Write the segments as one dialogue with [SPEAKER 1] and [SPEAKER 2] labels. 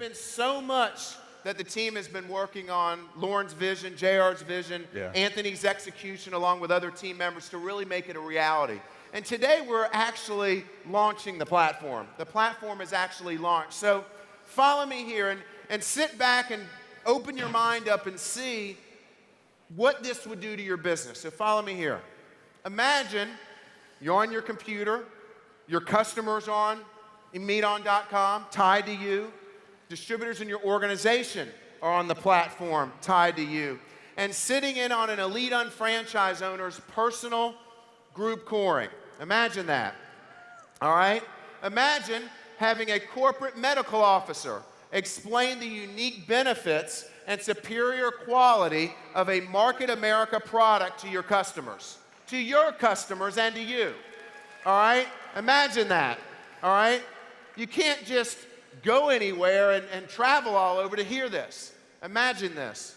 [SPEAKER 1] been so much that the team has been working on, Lauren's vision, JR's vision, Anthony's execution, along with other team members to really make it a reality. And today we're actually launching the platform. The platform is actually launched. So follow me here and sit back and open your mind up and see what this would do to your business. So follow me here. Imagine you're on your computer, your customers on MeetOn.com, tied to you. Distributors in your organization are on the platform, tied to you. And sitting in on an elite unfranchised owner's personal group coring. Imagine that, all right? Imagine having a corporate medical officer explain the unique benefits and superior quality of a Market America product to your customers and to you, all right? Imagine that, all right? You can't just go anywhere and travel all over to hear this. Imagine this.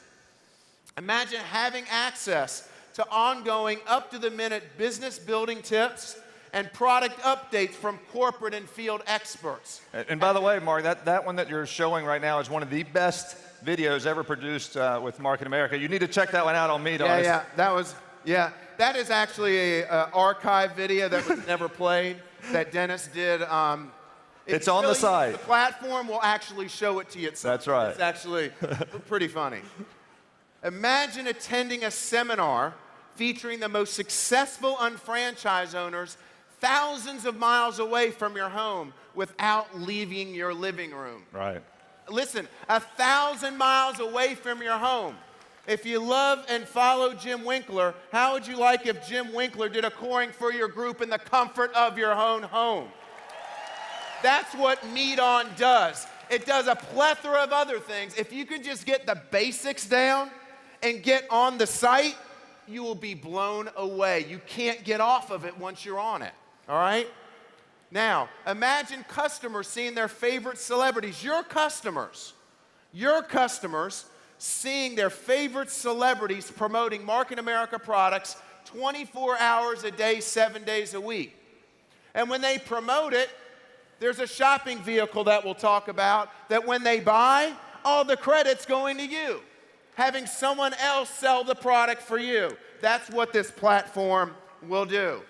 [SPEAKER 1] Imagine having access to ongoing, up-to-the-minute business building tips and product updates from corporate and field experts.
[SPEAKER 2] And by the way, Mark, that one that you're showing right now is one of the best videos ever produced with Market America. You need to check that one out on MeetOn.
[SPEAKER 1] That is actually an archive video that was never played that Dennis did.
[SPEAKER 2] It's on the site.
[SPEAKER 1] The platform will actually show it to you.
[SPEAKER 2] That's right.
[SPEAKER 1] It's actually pretty funny. Imagine attending a seminar featuring the most successful unfranchised owners thousands of miles away from your home without leaving your living room.
[SPEAKER 2] Right.
[SPEAKER 1] Listen, 1,000 miles away from your home. If you love and follow Jim Winkler, how would you like if Jim Winkler did a coring for your group in the comfort of your own home? That's what MeetOn does. It does a plethora of other things. If you can just get the basics down and get on the site, you will be blown away. You can't get off of it once you're on it, all right? Now, imagine customers seeing their favorite celebrities, your customers seeing their favorite celebrities promoting Market America products 24 hours a day, 7 days a week. And when they promote it, there's a shopping vehicle that we'll talk about that when they buy, all the credit's going to you, having someone else sell the product for you. That's what this platform will do.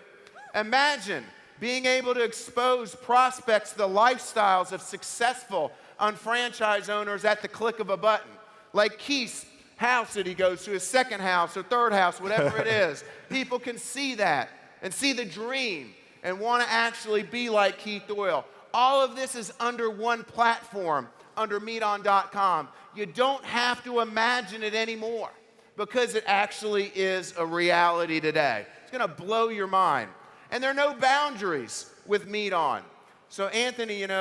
[SPEAKER 1] Imagine being able to expose prospects to the lifestyles of successful unfranchised owners at the click of a button, like Keith's house that he goes to, his second house or third house, whatever it is. People can see that and see the dream and want to actually be like Keith Doyle. All of this is under one platform, under MeetOn.com. You don't have to imagine it anymore because it actually is a reality today. It's going to blow your mind. And there are no boundaries with MeetOn. So Anthony, in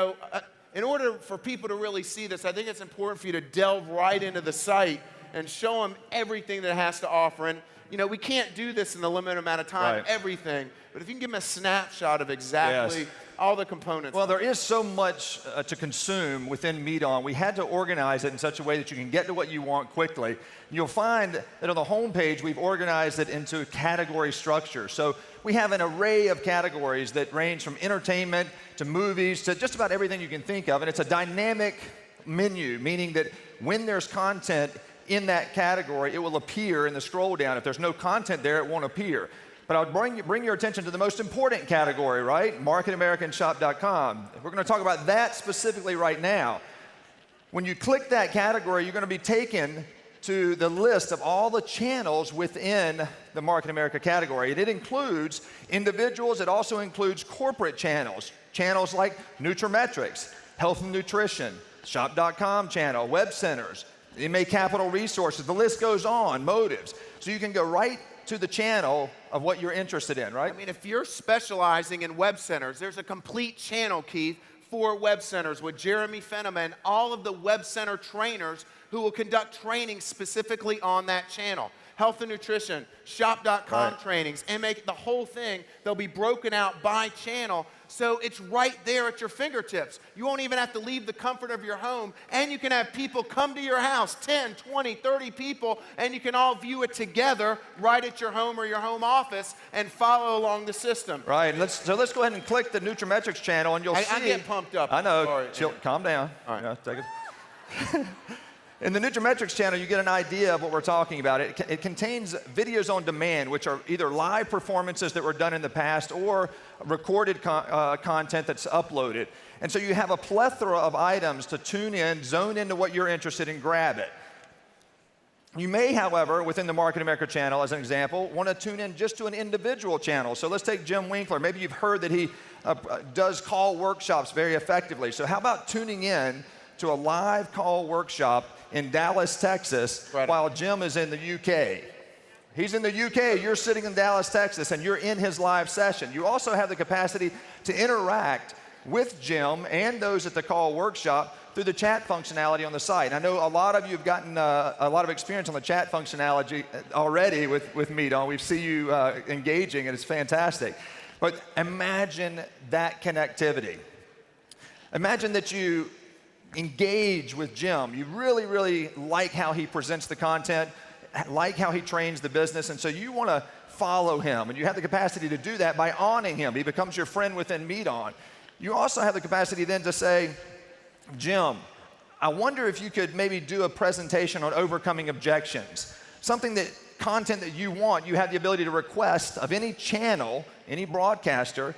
[SPEAKER 1] order for people to really see this, I think it's important for you to delve right into the site and show them everything that it has to offer. And we can't do this in the limited amount of time, everything. But if you can give them a snapshot of exactly all the components.
[SPEAKER 2] Well, there is so much to consume within MeetOn. We had to organize it in such a way that you can get to what you want quickly. You'll find that on the home page, we've organized it into category structure. So we have an array of categories that range from entertainment to movies to just about everything you can think of. And it's a dynamic menu, meaning that when there's content in that category, it will appear in the scroll down. If there's no content there, it won't appear. But I'll bring your attention to the most important category, right? MarketAmericanShop.com. We're going to talk about that specifically right now. When you click that category, you're going to be taken to the list of all the channels within the Market America category. And it includes individuals. It also includes corporate channels. Channels like Nutrimetrics, Health and Nutrition, Shop.com channel, Web Centers, MA Capital Resources. The list goes on, Motives. So you can go right to the channel of what you're interested in, right?
[SPEAKER 1] I mean, if you're specializing in web centers, there's a complete channel, Keith, for web centers with Jeremy Fenema and all of the web center trainers who will conduct training specifically on that channel. Health and Nutrition, Shop.com trainings, MA, the whole thing, they'll be broken out by channel. So it's right there at your fingertips. You won't even have to leave the comfort of your home, and you can have people come to your house, 10, 20, 30 people, and you can all view it together right at your home or your home office and follow along the system.
[SPEAKER 2] Right, so let's go ahead and click the Nutrimetrics channel, and you'll see.
[SPEAKER 1] I get pumped up.
[SPEAKER 2] I know.
[SPEAKER 1] Sorry.
[SPEAKER 2] Chill, calm down.
[SPEAKER 1] All right.
[SPEAKER 2] Take it. In the Nutrimetrics channel, you get an idea of what we're talking about. It contains videos on demand, which are either live performances that were done in the past or recorded content that's uploaded. And so you have a plethora of items to tune in, zone into what you're interested in, grab it. You may, however, within the Marc in America channel, as an example, want to tune in just to an individual channel. So let's take Jim Winkler. Maybe you've heard that he does call workshops very effectively. So how about tuning in to a live call workshop in Dallas, Texas, while Jim is in the UK. He's in the UK, you're sitting in Dallas, Texas, and you're in his live session. You also have the capacity to interact with Jim and those at the call workshop through the chat functionality on the site. And I know a lot of you have gotten a lot of experience on the chat functionality already with MeetOn. We see you engaging, and it's fantastic. But imagine that connectivity. Imagine that you engage with Jim. You really, really like how he presents the content, like how he trains the business, and so you want to follow him, and you have the capacity to do that by owning him. He becomes your friend within MeetOn. You also have the capacity then to say, Jim, I wonder if you could maybe do a presentation on overcoming objections. Content that you want, you have the ability to request of any channel, any broadcaster,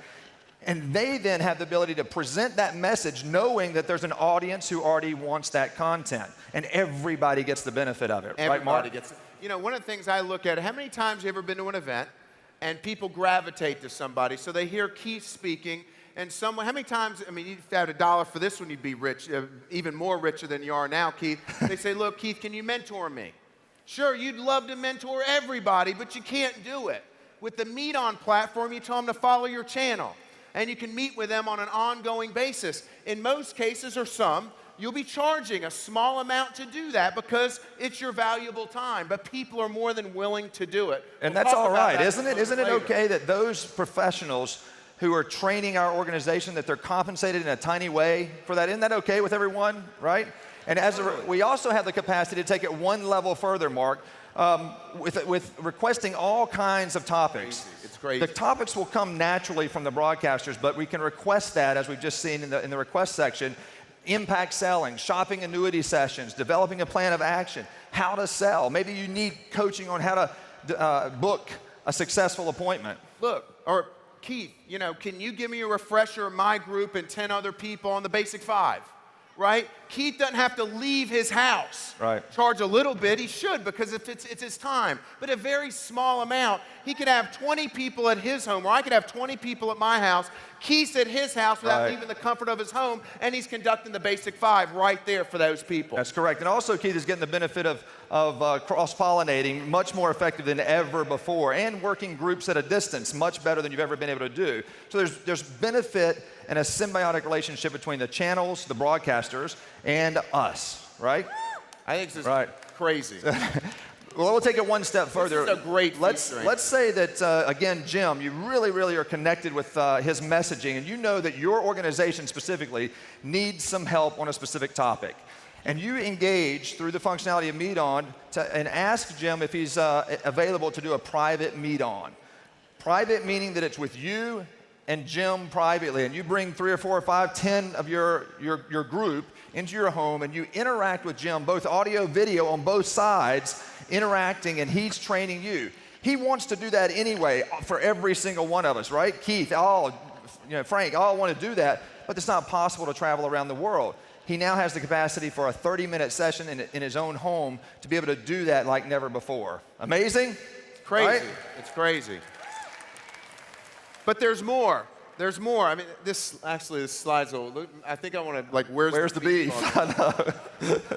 [SPEAKER 2] and they then have the ability to present that message knowing that there's an audience who already wants that content. And everybody gets the benefit of it, right, Marc?
[SPEAKER 1] Gets it. You know, one of the things I look at, how many times have you ever been to an event and people gravitate to somebody, so they hear Keith speaking, and someone, how many times, I mean, if you had $1 for this one, you'd be rich, even more richer than you are now, Keith. They say, look, Keith, can you mentor me? Sure, you'd love to mentor everybody, but you can't do it. With the MeetOn platform, you tell them to follow your channel, and you can meet with them on an ongoing basis. In most cases, or some, you'll be charging a small amount to do that because it's your valuable time, but people are more than willing to do it.
[SPEAKER 2] And that's all right, isn't it? Isn't it okay that those professionals who are training our organization, that they're compensated in a tiny way for that? Isn't that okay with everyone, right? And we also have the capacity to take it one level further, Marc, with requesting all kinds of topics.
[SPEAKER 1] It's crazy.
[SPEAKER 2] The topics will come naturally from the broadcasters, but we can request that, as we've just seen in the request section. Impact selling, shopping annuity sessions, developing a plan of action, how to sell. Maybe you need coaching on how to book a successful appointment.
[SPEAKER 1] Look, or Keith, you know, can you give me a refresher of my group and 10 other people on the basic 5? Right? Keith doesn't have to leave his house.
[SPEAKER 2] Right.
[SPEAKER 1] Charge a little bit, he should, because if it's his time. But a very small amount. He could have 20 people at his home, or I could have 20 people at my house. Keith's at his house without leaving the comfort of his home, and he's conducting the basic 5 right there for those people.
[SPEAKER 2] That's correct. And also, Keith is getting the benefit of cross-pollinating much more effective than ever before, and working groups at a distance much better than you've ever been able to do. So there's benefit and a symbiotic relationship between the channels, the broadcasters, and us, right?
[SPEAKER 1] I think this is crazy.
[SPEAKER 2] Well, we'll take it one step further.
[SPEAKER 1] This is a great
[SPEAKER 2] Let's say that, again, Jim, you really, really are connected with his messaging, and you know that your organization specifically needs some help on a specific topic. And you engage through the functionality of MeetOn and ask Jim if he's available to do a private MeetOn. Private meaning that it's with you and Jim privately, and you bring 3 or 4 or 5, 10 of your group into your home, and you interact with Jim, both audio, video, on both sides, interacting, and he's training you. He wants to do that anyway for every single one of us, right? Keith, Frank, all want to do that, but it's not possible to travel around the world. He now has the capacity for a 30-minute session in his own home to be able to do that like never before. Amazing?
[SPEAKER 1] It's crazy. Right? It's crazy. But there's more. There's more. I mean, this slide's old. I think I want to, like, where's the beef? I know.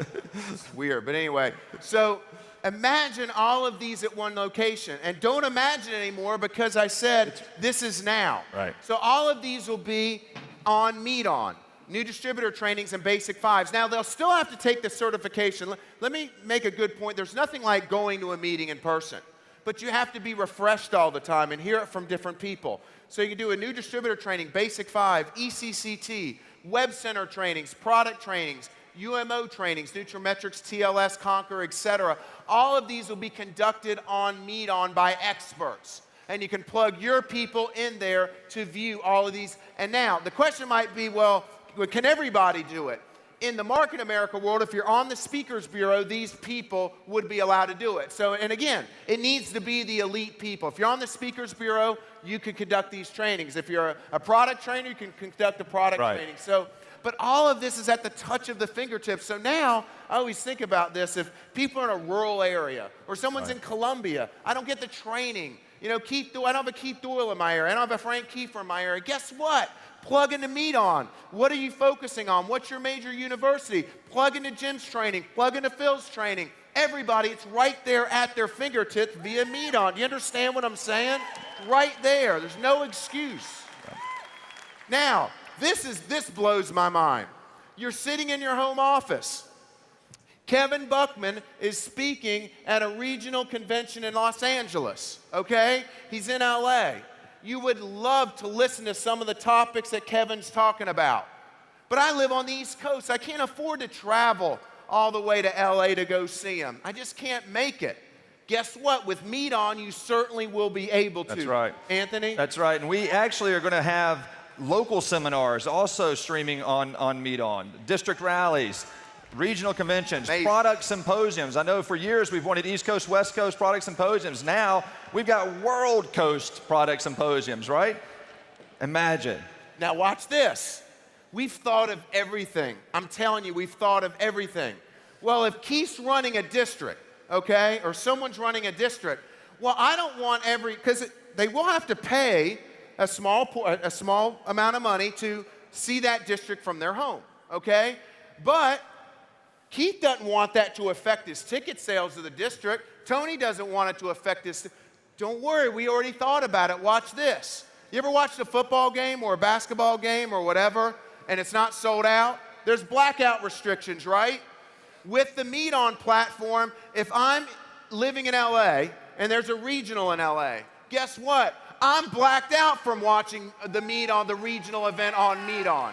[SPEAKER 1] It's weird. But anyway, so imagine all of these at one location. And don't imagine anymore, because I said this is now.
[SPEAKER 2] Right.
[SPEAKER 1] So all of these will be on MeetOn. New distributor trainings and basic 5s. Now, they'll still have to take the certification. Let me make a good point. There's nothing like going to a meeting in person. But you have to be refreshed all the time and hear it from different people. So you can do a new distributor training, basic 5, ECCT, web center trainings, product trainings, UMO trainings, Nutrimetrics, TLS, Conquer, etc. All of these will be conducted on MeetOn by experts. And you can plug your people in there to view all of these. And now, the question might be, well, can everybody do it? in the Market America world, if you're on the Speakers Bureau, these people would be allowed to do it. So, and again, it needs to be the elite people. If you're on the Speakers Bureau, you can conduct these trainings. If you're a product trainer, you can conduct a product training. So, but all of this is at the touch of the fingertips. So now, I always think about this. If people are in a rural area, or someone's in Colombia, I don't get the training. You know, I don't have a Keith Doyle in my area. I don't have a Frank Kiefer in my area. Guess what? Plug into MeetOn. What are you focusing on? What's your major university? Plug into Jim's training. Plug into Phil's training. Everybody, it's right there at their fingertips via MeetOn. Do you understand what I'm saying? Right there. There's no excuse. Now, this blows my mind. You're sitting in your home office. Kevin Buckman is speaking at a regional convention in Los Angeles, okay? He's in LA. You would love to listen to some of the topics that Kevin's talking about. But I live on the East Coast. I can't afford to travel all the way to LA to go see him. I just can't make it. Guess what? With MeetOn, you certainly will be able to.
[SPEAKER 2] That's right.
[SPEAKER 1] Anthony?
[SPEAKER 2] That's right. And we actually are going to have local seminars also streaming on MeetOn, district rallies, regional conventions, product symposiums. I know for years we've wanted East Coast, West Coast product symposiums. Now we've got World Coast product symposiums, right? Imagine.
[SPEAKER 1] Now watch this. We've thought of everything. I'm telling you, we've thought of everything. Well, if Keith's running a district, okay, or someone's running a district, well, I don't want because they will have to pay a small amount of money to see that district from their home, okay? But Keith doesn't want that to affect his ticket sales of the district. Tony doesn't want it to affect his. Don't worry, we already thought about it. Watch this. You ever watched a football game or a basketball game or whatever, and it's not sold out? There's blackout restrictions, right? With the MeetOn platform, if I'm living in LA and there's a regional in LA, guess what? I'm blacked out from watching the MeetOn, the regional event on MeetOn.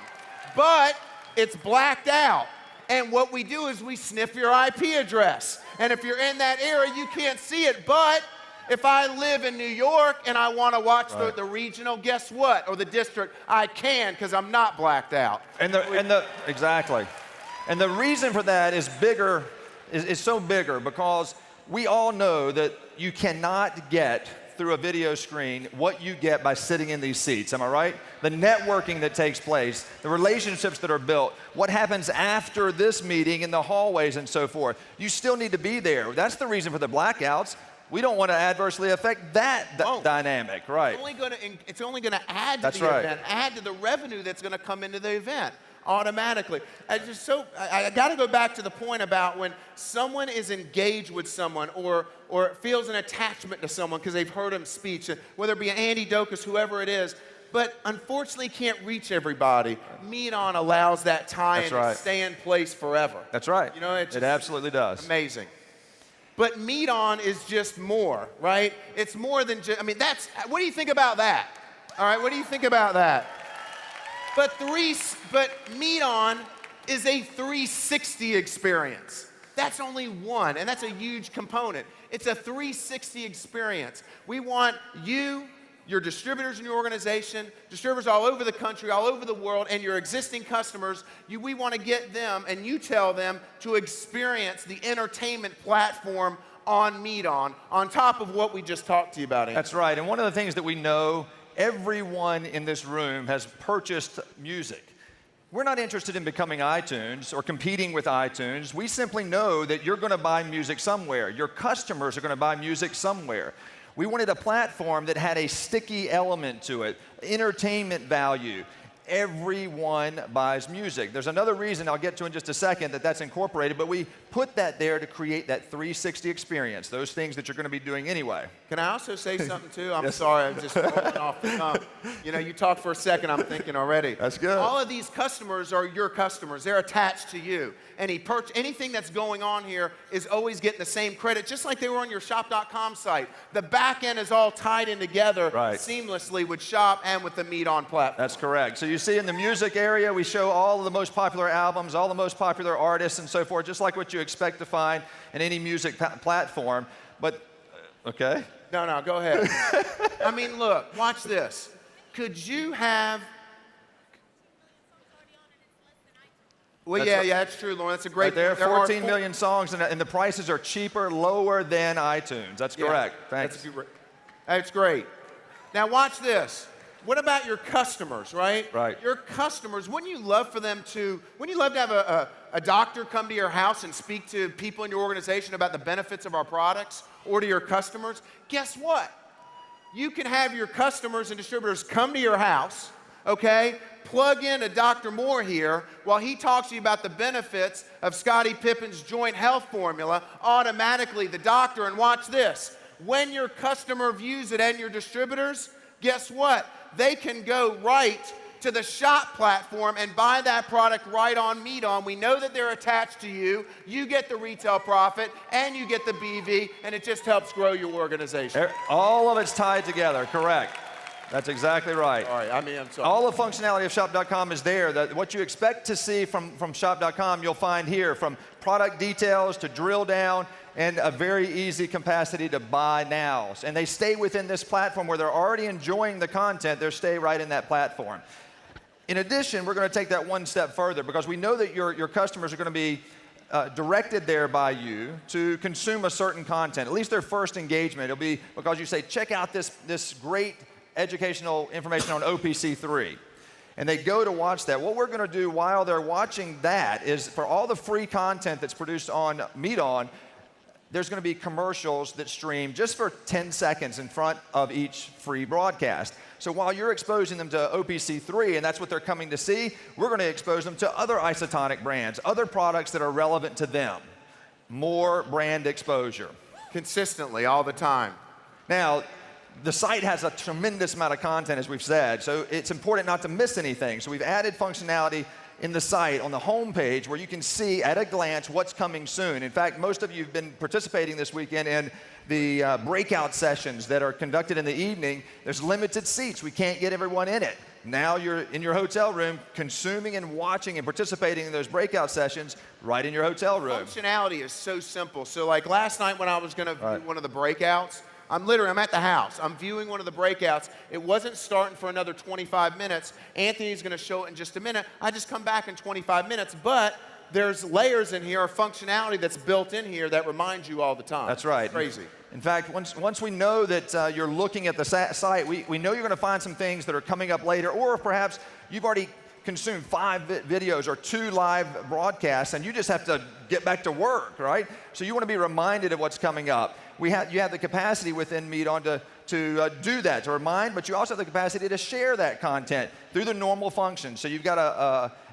[SPEAKER 1] But it's blacked out. And what we do is we sniff your IP address. And if you're in that area, you can't see it. But if I live in New York and I want to watch the regional, guess what? Or the district, I can because I'm not blacked out.
[SPEAKER 2] Exactly. And the reason for that is bigger, is so bigger because we all know that you cannot get through a video screen what you get by sitting in these seats. Am I right? The networking that takes place, the relationships that are built, what happens after this meeting in the hallways and so forth. You still need to be there. That's the reason for the blackouts. We don't want to adversely affect that dynamic, right?
[SPEAKER 1] It's only going to add to the event, add to the revenue that's going to come into the event automatically. I got to go back to the point about when someone is engaged with someone or feels an attachment to someone because they've heard him speech, whether it be Andy Dokas, whoever it is, but unfortunately can't reach everybody. MeetOn allows that tie-in to stay in place forever.
[SPEAKER 2] That's right.
[SPEAKER 1] You know,
[SPEAKER 2] it absolutely does.
[SPEAKER 1] Amazing. But MeetOn is just more, right? It's more than just, what do you think about that? All right, what do you think about that? But MeetOn is a 360 experience. That's only one, and that's a huge component. It's a 360 experience. We want you, your distributors in your organization, distributors all over the country, all over the world, and your existing customers, we want to get them, and you tell them, to experience the entertainment platform on MeetOn, on top of what we just talked to you about.
[SPEAKER 2] That's right, and one of the things that we know, everyone in this room has purchased music. We're not interested in becoming iTunes or competing with iTunes. We simply know that you're going to buy music somewhere. Your customers are going to buy music somewhere. We wanted a platform that had a sticky element to it, entertainment value. Everyone buys music. There's another reason I'll get to in just a second that's incorporated, but we put that there to create that 360 experience, those things that you're going to be doing anyway.
[SPEAKER 1] Can I also say something too? I'm sorry, I'm just rolling off the tongue. You know, you talk for a second, I'm thinking already.
[SPEAKER 2] That's good.
[SPEAKER 1] All of these customers are your customers. They're attached to you. Anything that's going on here is always getting the same credit, just like they were on your shop.com site. The back end is all tied in together seamlessly with Shop and with the MeetOn platform.
[SPEAKER 2] That's correct. So you see in the music area, we show all of the most popular albums, all the most popular artists and so forth, just like what you expect to find in any music platform. But, okay?
[SPEAKER 1] No, go ahead. Look, watch this. Could you have... Well, yeah, that's true, Lauren. That's a great
[SPEAKER 2] There are
[SPEAKER 1] point.
[SPEAKER 2] 14 million songs, and the prices are cheaper, lower than iTunes. That's correct. Thanks.
[SPEAKER 1] That's great. Now watch this. What about your customers, right?
[SPEAKER 2] Right.
[SPEAKER 1] Your customers, wouldn't you love to have a doctor come to your house and speak to people in your organization about the benefits of our products, or to your customers? Guess what? You can have your customers and distributors come to your house, okay? Plug in a Dr. Moore here while he talks to you about the benefits of Scottie Pippen's joint health formula. Automatically, the doctor, and watch this, when your customer views it and your distributors, guess what? They can go right to the shop platform and buy that product right on MeetOn. We know that they're attached to you. You get the retail profit, and you get the BV, and it just helps grow your organization.
[SPEAKER 2] All of it's tied together, correct. That's exactly right.
[SPEAKER 1] All right, I'm sorry.
[SPEAKER 2] All the functionality of shop.com is there. What you expect to see from shop.com, you'll find here, from product details to drill down, and a very easy capacity to buy now. And they stay within this platform where they're already enjoying the content. They'll stay right in that platform. In addition, we're going to take that one step further, because we know that your customers are going to be directed there by you to consume a certain content. At least their first engagement, it'll be because you say, check out this great educational information on OPC3. And they go to watch that. What we're going to do while they're watching that is, for all the free content that's produced on MeetOn, there's going to be commercials that stream just for 10 seconds in front of each free broadcast. So while you're exposing them to OPC3, and that's what they're coming to see, we're going to expose them to other isotonic brands, other products that are relevant to them. More brand exposure.
[SPEAKER 1] Consistently, all the time.
[SPEAKER 2] Now, the site has a tremendous amount of content, as we've said, so it's important not to miss anything. So we've added functionality in the site on the home page where you can see at a glance what's coming soon. In fact, most of you have been participating this weekend in the breakout sessions that are conducted in the evening. There's limited seats. We can't get everyone in it. Now you're in your hotel room consuming and watching and participating in those breakout sessions right in your hotel room.
[SPEAKER 1] Functionality is so simple. So like last night when I was going to do one of the breakouts, I'm at the house. I'm viewing one of the breakouts. It wasn't starting for another 25 minutes. Anthony's going to show it in just a minute. I just come back in 25 minutes, but there's layers in here, or functionality that's built in here that reminds you all the time.
[SPEAKER 2] That's right.
[SPEAKER 1] It's crazy.
[SPEAKER 2] In fact, once we know that you're looking at the site, we know you're going to find some things that are coming up later, or perhaps you've already consumed 5 videos or 2 live broadcasts, and you just have to get back to work, right? So you want to be reminded of what's coming up. You have the capacity within MeetOn to do that, to remind, but you also have the capacity to share that content through the normal functions. So you've got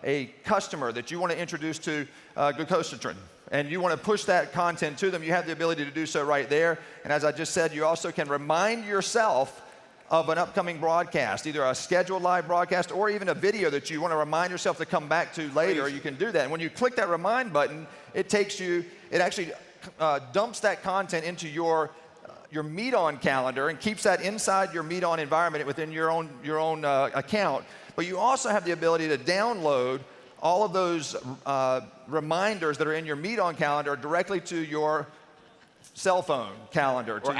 [SPEAKER 2] a customer that you want to introduce to glucosidrin, and you want to push that content to them. You have the ability to do so right there. And as I just said, you also can remind yourself of an upcoming broadcast, either a scheduled live broadcast or even a video that you want to remind yourself to come back to later. You can do that. And when you click that remind button, it actually dumps that content into your MeetOn calendar and keeps that inside your MeetOn environment within your own account. But you also have the ability to download all of those reminders that are in your MeetOn calendar directly to your cell phone calendar, to your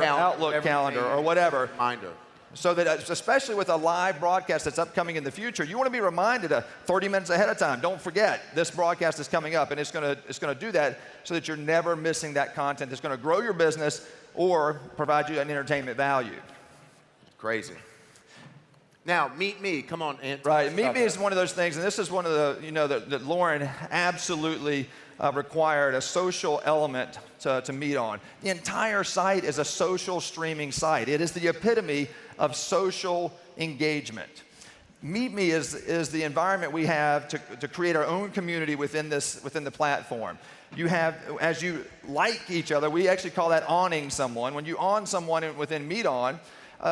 [SPEAKER 2] Outlook calendar or whatever.
[SPEAKER 1] Reminder.
[SPEAKER 2] So that, especially with a live broadcast that's upcoming in the future, you want to be reminded 30 minutes ahead of time. Don't forget, this broadcast is coming up, and it's going to do that so that you're never missing that content that's going to grow your business or provide you an entertainment value.
[SPEAKER 1] Crazy. Now, Meet Me. Come on, Anthony.
[SPEAKER 2] Right. Meet Me is one of those things, and this is one of the, that Lauren absolutely required a social element to MeetOn. The entire site is a social streaming site. It is the epitome of social engagement. Meet Me is the environment we have to create our own community within the platform. You have, as you like each other, we actually call that awning someone. When you on someone within MeetOn,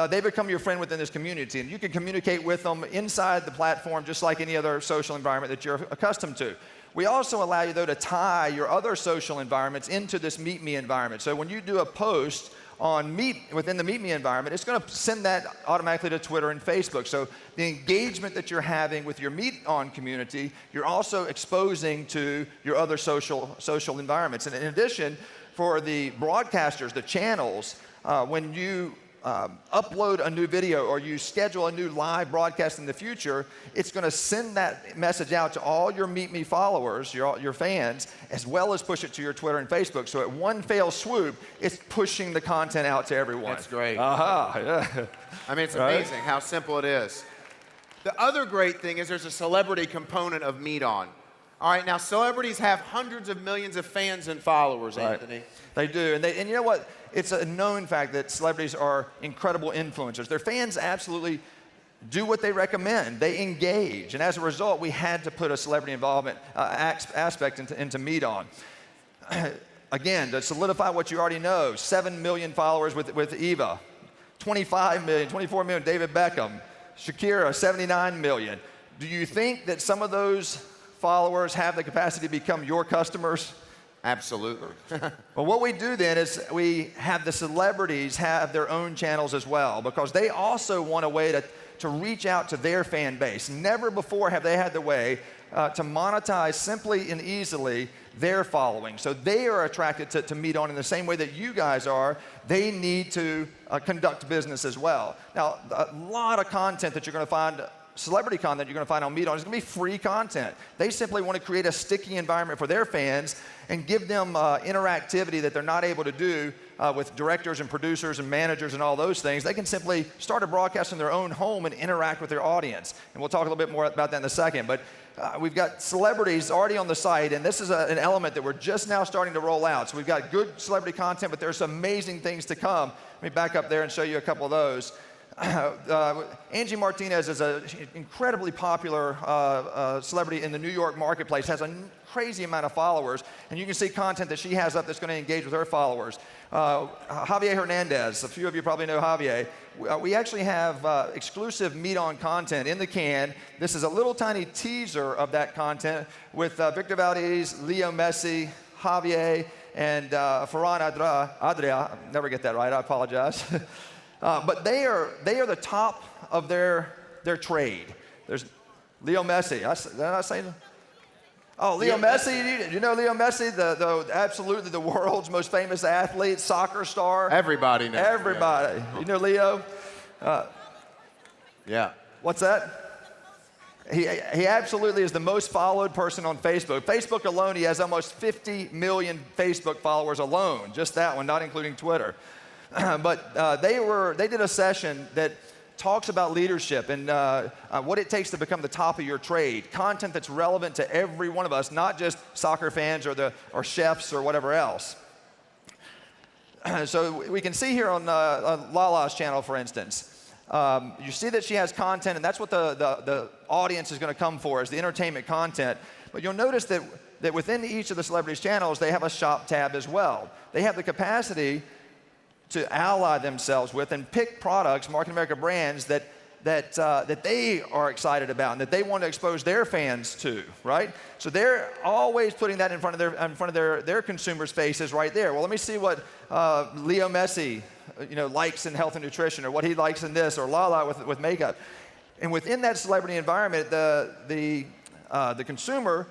[SPEAKER 2] they become your friend within this community, and you can communicate with them inside the platform just like any other social environment that you're accustomed to. We also allow you, though, to tie your other social environments into this Meet Me environment. So when you do a post on within the Meet Me environment, it's going to send that automatically to Twitter and Facebook. So the engagement that you're having with your MeetOn community, you're also exposing to your other social environments. And in addition, for the broadcasters, the channels, when you upload a new video or you schedule a new live broadcast in the future, it's going to send that message out to all your Meet Me followers, your fans, as well as push it to your Twitter and Facebook. So at one fell swoop, it's pushing the content out to everyone.
[SPEAKER 1] That's great.
[SPEAKER 2] Yeah.
[SPEAKER 1] I mean, it's amazing how simple it is. The other great thing is there's a celebrity component of MeetOn. All right, now celebrities have hundreds of millions of fans and followers, Anthony.
[SPEAKER 2] They do, and you know what? It's a known fact that celebrities are incredible influencers. Their fans absolutely do what they recommend. They engage, and as a result, we had to put a celebrity involvement aspect into MeetOn. Again, to solidify what you already know, 7 million followers with Eva, 25 million, 24 million, David Beckham, Shakira, 79 million. Do you think that some of those followers have the capacity to become your customers?
[SPEAKER 1] Absolutely.
[SPEAKER 2] Well, what we do then is we have the celebrities have their own channels as well, because they also want a way to reach out to their fan base. Never before have they had the way to monetize simply and easily their following. So they are attracted to MeetOn in the same way that you guys are. They need to conduct business as well. Now, a lot of content that you're going to find, celebrity content you're going to find on MeetOn is going to be free content. They simply want to create a sticky environment for their fans and give them interactivity that they're not able to do with directors and producers and managers and all those things. They can simply start a broadcast in their own home and interact with their audience. And we'll talk a little bit more about that in a second. But we've got celebrities already on the site, and this is an element that we're just now starting to roll out. So we've got good celebrity content, but there's some amazing things to come. Let me back up there and show you a couple of those. Angie Martinez is an incredibly popular celebrity in the New York marketplace, has a crazy amount of followers, and you can see content that she has up that's going to engage with her followers. Javier Hernandez, a few of you probably know Javier. We actually have exclusive MeetOn content in the can. This is a little tiny teaser of that content with Victor Valdez, Leo Messi, Javier, and Ferran Adria. Never get that right, I apologize. But they are the top of their trade. There's Leo Messi. Did I say that? Oh, Leo Messi. You know Leo Messi, the absolutely the world's most famous athlete, soccer star.
[SPEAKER 1] Everybody knows.
[SPEAKER 2] Everybody. Yeah. You know Leo?
[SPEAKER 1] Yeah.
[SPEAKER 2] What's that? He absolutely is the most followed person on Facebook. Facebook alone, he has almost 50 million Facebook followers alone. Just that one, not including Twitter. But they did a session that talks about leadership and what it takes to become the top of your trade. Content that's relevant to every one of us, not just soccer fans or chefs or whatever else. So we can see here on Lala's channel, for instance, you see that she has content, and that's what the audience is going to come for, is the entertainment content. But you'll notice that within each of the celebrities' channels, they have a shop tab as well. They have the capacity to ally themselves with and pick products, Marc and America brands, that they are excited about and that they want to expose their fans to, right? So they're always putting that in front of their consumers' faces right there. Well, let me see what Leo Messi, likes in health and nutrition, or what he likes in this, or Lala with makeup. And within that celebrity environment, the consumer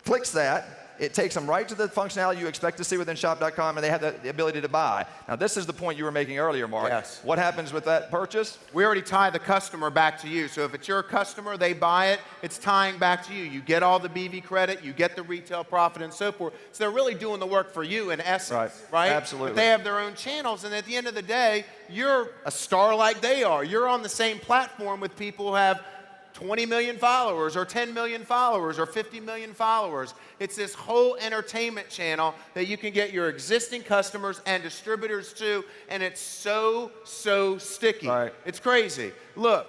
[SPEAKER 2] clicks that. It takes them right to the functionality you expect to see within shop.com, and they have the ability to buy. Now, this is the point you were making earlier, Marc.
[SPEAKER 1] Yes.
[SPEAKER 2] What happens with that purchase?
[SPEAKER 1] We already tie the customer back to you. So if it's your customer, they buy it, it's tying back to you. You get all the BV credit, you get the retail profit, and so forth. So they're really doing the work for you in essence, right?
[SPEAKER 2] Absolutely.
[SPEAKER 1] But they have their own channels, and at the end of the day, you're a star like they are. You're on the same platform with people who have 20 million followers or 10 million followers or 50 million followers. It's this whole entertainment channel that you can get your existing customers and distributors to, and it's so sticky.
[SPEAKER 2] Right.
[SPEAKER 1] It's crazy. Look,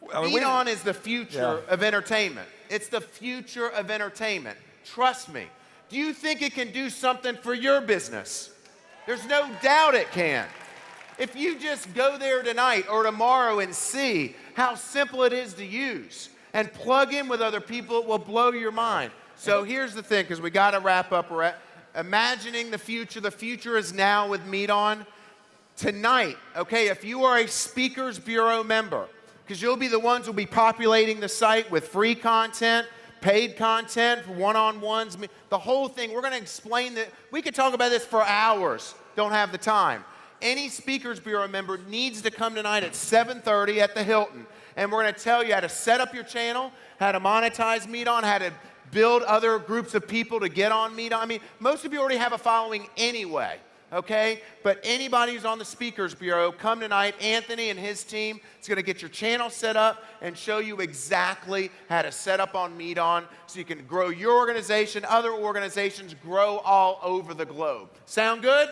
[SPEAKER 1] MeetOn is the future of entertainment. It's the future of entertainment. Trust me. Do you think it can do something for your business? There's no doubt it can. If you just go there tonight or tomorrow and see how simple it is to use and plug in with other people, it will blow your mind. So here's the thing, because we got to wrap up. We're imagining the future. The future is now with MeetOn. Tonight, okay, if you are a Speakers Bureau member, because you'll be the ones who will be populating the site with free content, paid content, one-on-ones, the whole thing. We're going to explain that. We could talk about this for hours. Don't have the time. any Speakers Bureau member needs to come tonight at 7:30 at the Hilton. And we're going to tell you how to set up your channel, how to monetize MeetOn, how to build other groups of people to get on MeetOn. I mean, most of you already have a following anyway, okay? But anybody who's on the Speakers Bureau, come tonight. Anthony and his team is going to get your channel set up and show you exactly how to set up on MeetOn so you can grow your organization, other organizations, grow all over the globe. Sound good?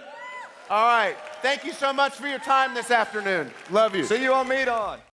[SPEAKER 1] All right. Thank you so much for your time this afternoon. Love you.
[SPEAKER 2] See you on MeetOn.